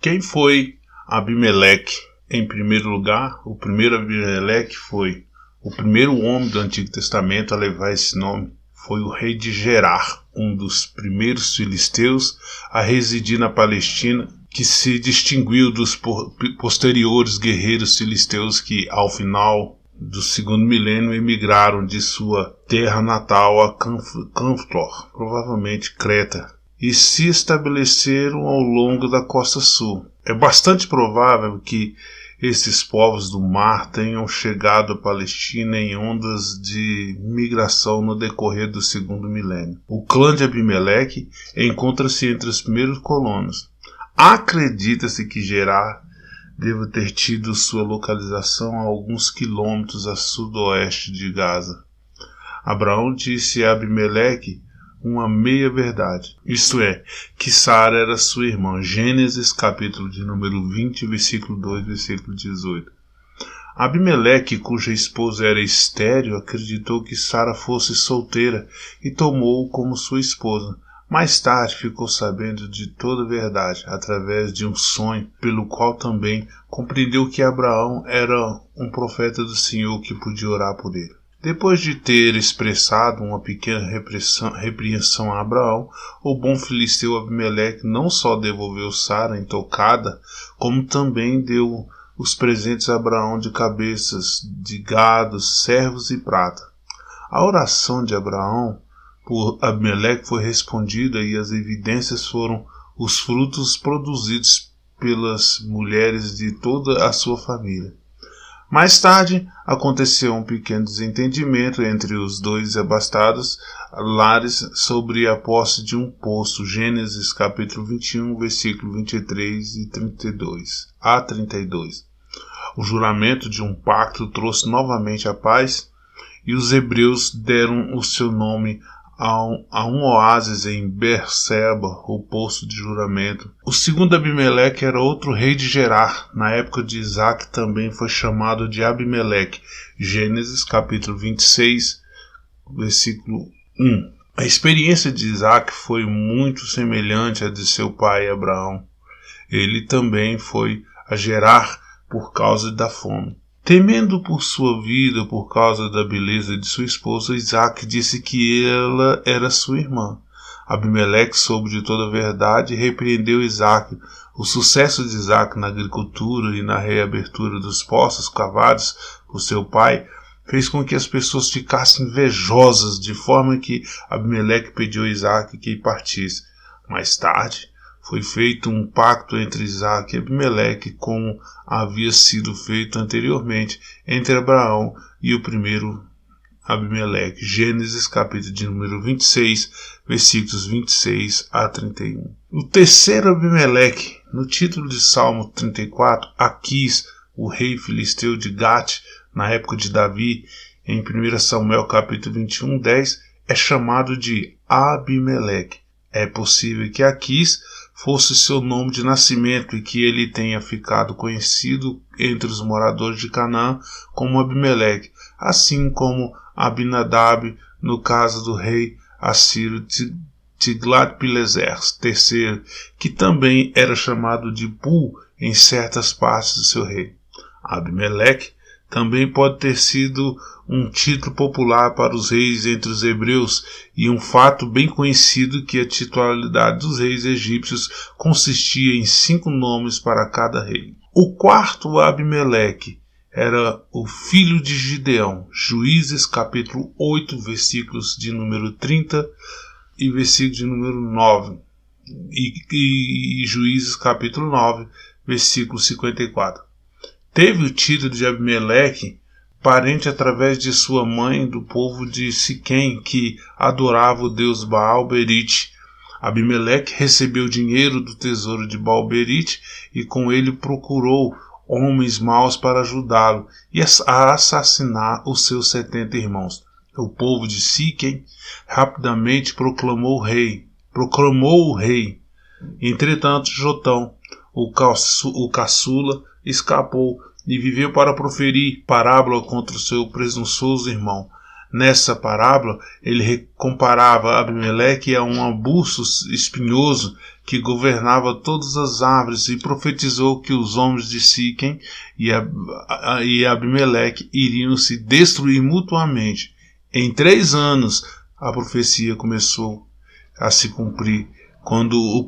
Quem foi Abimeleque? Em primeiro lugar, o primeiro Abimeleque foi o primeiro homem do Antigo Testamento a levar esse nome. Foi o rei de Gerar, um dos primeiros filisteus a residir na Palestina, que se distinguiu dos posteriores guerreiros filisteus que, ao final do segundo milênio, emigraram de sua terra natal a Canflor, provavelmente Creta, e se estabeleceram ao longo da costa sul. É bastante provável que esses povos do mar tenham chegado à Palestina em ondas de migração no decorrer do segundo milênio. O clã de Abimeleque encontra-se entre os primeiros colonos. Acredita-se que Gerar deva ter tido sua localização a alguns quilômetros a sudoeste de Gaza. Abraão disse a Abimeleque uma meia-verdade, isto é, que Sara era sua irmã. Gênesis, capítulo de número 20, versículo 2, versículo 18. Abimeleque, cuja esposa era estéril, acreditou que Sara fosse solteira e tomou-o como sua esposa. Mais tarde ficou sabendo de toda a verdade, através de um sonho, pelo qual também compreendeu que Abraão era um profeta do Senhor que podia orar por ele. Depois de ter expressado uma pequena repreensão a Abraão, o bom filisteu Abimeleque não só devolveu Sara intocada, como também deu os presentes a Abraão de cabeças de gados, servos e prata. A oração de Abraão por Abimeleque foi respondida e as evidências foram os frutos produzidos pelas mulheres de toda a sua família. Mais tarde, aconteceu um pequeno desentendimento entre os dois abastados lares sobre a posse de um poço. Gênesis capítulo 21, versículo 23 e 32 a 32. O juramento de um pacto trouxe novamente a paz, e os hebreus deram o seu nome a um oásis em Berseba, o poço de juramento. O segundo Abimeleque era outro rei de Gerar. Na época de Isaac também foi chamado de Abimeleque. Gênesis capítulo 26, versículo 1. A experiência de Isaac foi muito semelhante à de seu pai Abraão. Ele também foi a Gerar por causa da fome. Temendo por sua vida por causa da beleza de sua esposa, Isaac disse que ela era sua irmã. Abimeleque soube de toda a verdade e repreendeu Isaac. O sucesso de Isaac na agricultura e na reabertura dos poços cavados por seu pai fez com que as pessoas ficassem invejosas, de forma que Abimeleque pediu a Isaac que partisse. Mais tarde, foi feito um pacto entre Isaac e Abimeleque, como havia sido feito anteriormente entre Abraão e o primeiro Abimeleque. Gênesis capítulo de número 26, versículos 26 a 31. O terceiro Abimeleque, no título de Salmo 34, Aquis, o rei filisteu de Gate, na época de Davi, em 1 Samuel capítulo 21, 10, é chamado de Abimeleque. É possível que Aquis fosse seu nome de nascimento e que ele tenha ficado conhecido entre os moradores de Canaã como Abimeleque, assim como Abinadab no caso do rei assírio Tiglat-Pileser III, que também era chamado de Pul em certas partes do seu reino. Abimeleque também pode ter sido um título popular para os reis entre os hebreus e um fato bem conhecido que a titularidade dos reis egípcios consistia em 5 nomes para cada rei. O quarto Abimeleque era o filho de Gideão. Juízes capítulo 8, versículos de número 30 e versículo de número 9 e Juízes capítulo 9, versículo 54. Teve o título de Abimeleque, parente através de sua mãe do povo de Siquém, que adorava o deus Baal-Berite. Abimeleque recebeu dinheiro do tesouro de Baal-Berite e com ele procurou homens maus para ajudá-lo e a assassinar os seus 70 irmãos. O povo de Siquém rapidamente proclamou o rei. Entretanto, Jotão, o caçula, escapou e viveu para proferir parábola contra o seu presunçoso irmão. Nessa parábola, ele comparava Abimeleque a um arbusto espinhoso que governava todas as árvores, e profetizou que os homens de Siquém e Abimeleque iriam se destruir mutuamente. Em 3 anos a profecia começou a se cumprir, quando o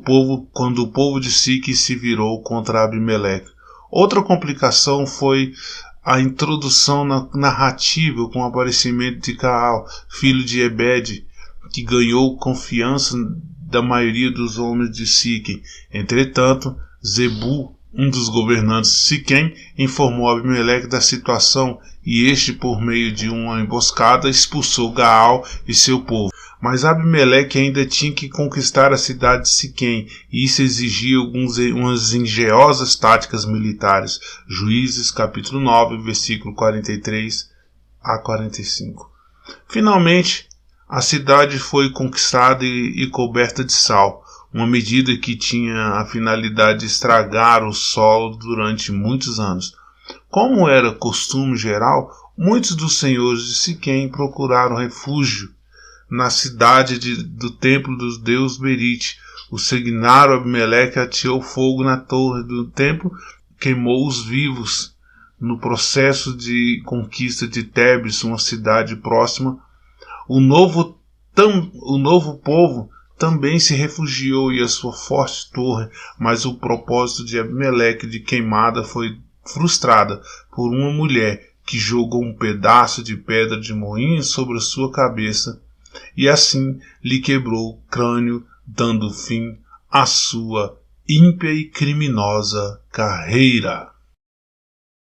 povo de Siquém se virou contra Abimeleque. Outra complicação foi a introdução narrativa com o aparecimento de Gaal, filho de Ebed, que ganhou confiança da maioria dos homens de Siquém. Entretanto, Zebu, um dos governantes de Siquém, informou Abimeleque da situação, e este, por meio de uma emboscada, expulsou Gaal e seu povo. Mas Abimeleque ainda tinha que conquistar a cidade de Siquém, e isso exigia umas engenhosas táticas militares. Juízes capítulo 9, versículo 43 a 45. Finalmente, a cidade foi conquistada e coberta de sal, uma medida que tinha a finalidade de estragar o solo durante muitos anos. Como era costume geral, muitos dos senhores de Siquém procuraram refúgio na cidade do templo do deus Berite. O sanguinário Abimeleque ateou fogo na torre do templo, queimou os vivos. No processo de conquista de Tebes, uma cidade próxima, o novo povo também se refugiou em sua forte torre, mas o propósito de Abimeleque de queimada foi frustrada por uma mulher que jogou um pedaço de pedra de moinho sobre a sua cabeça, e assim lhe quebrou o crânio, dando fim à sua ímpia e criminosa carreira.